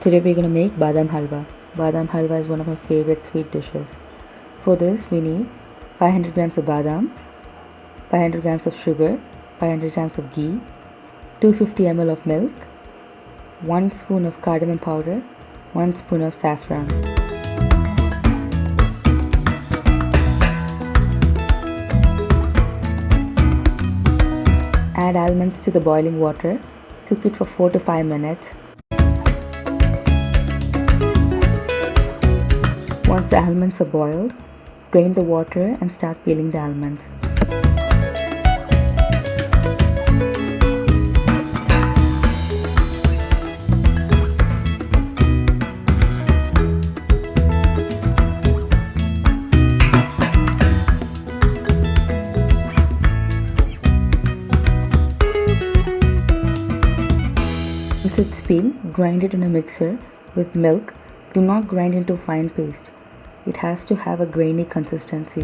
Today we're going to make Badam Halwa. Badam Halwa is one of my favorite sweet dishes. For this we need 500 grams of badam, 500 grams of sugar, 500 grams of ghee, 250 ml of milk, 1 spoon of cardamom powder, 1 spoon of saffron. Add almonds to the boiling water. Cook it for 4 to 5 minutes. Once the almonds are boiled, drain the water and start peeling the almonds. Once it's peeled, grind it in a mixer with milk. Do not grind into fine paste. It has to have a grainy consistency.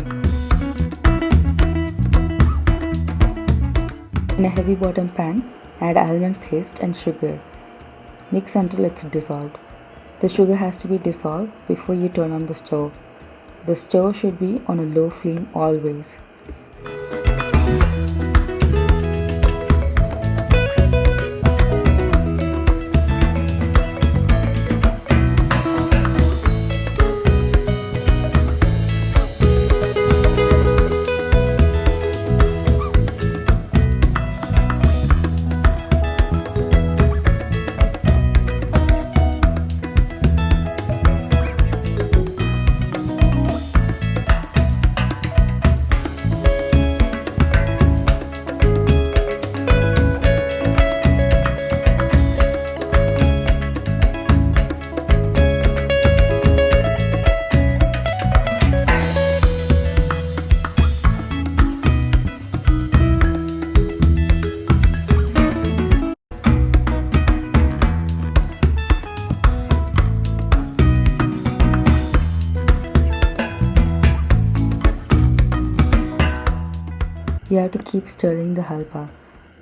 In a heavy bottom pan, add almond paste and sugar. Mix until it's dissolved. The sugar has to be dissolved before you turn on the stove. The stove should be on a low flame always. You have to keep stirring the halwa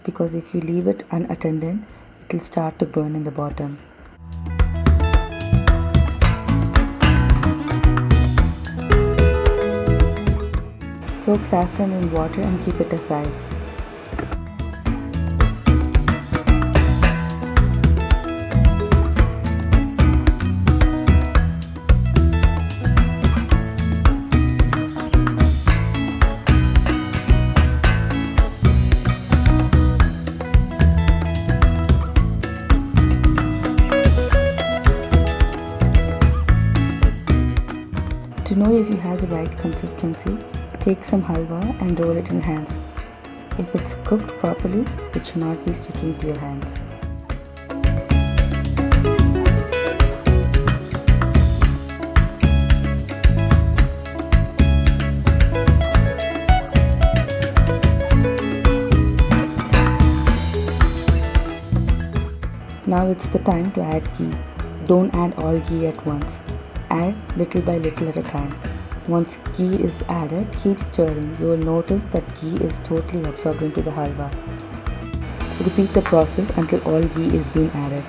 because if you leave it unattended, it will start to burn in the bottom. Soak saffron in water and keep it aside. To know if you have the right consistency, take some halwa and roll it in hands. If it's cooked properly, it should not be sticking to your hands. Now it's the time to add ghee. Don't add all ghee at once. Add little by little at a time. Once ghee is added, keep stirring. You will notice that ghee is totally absorbed into the halwa. Repeat the process until all ghee is being added.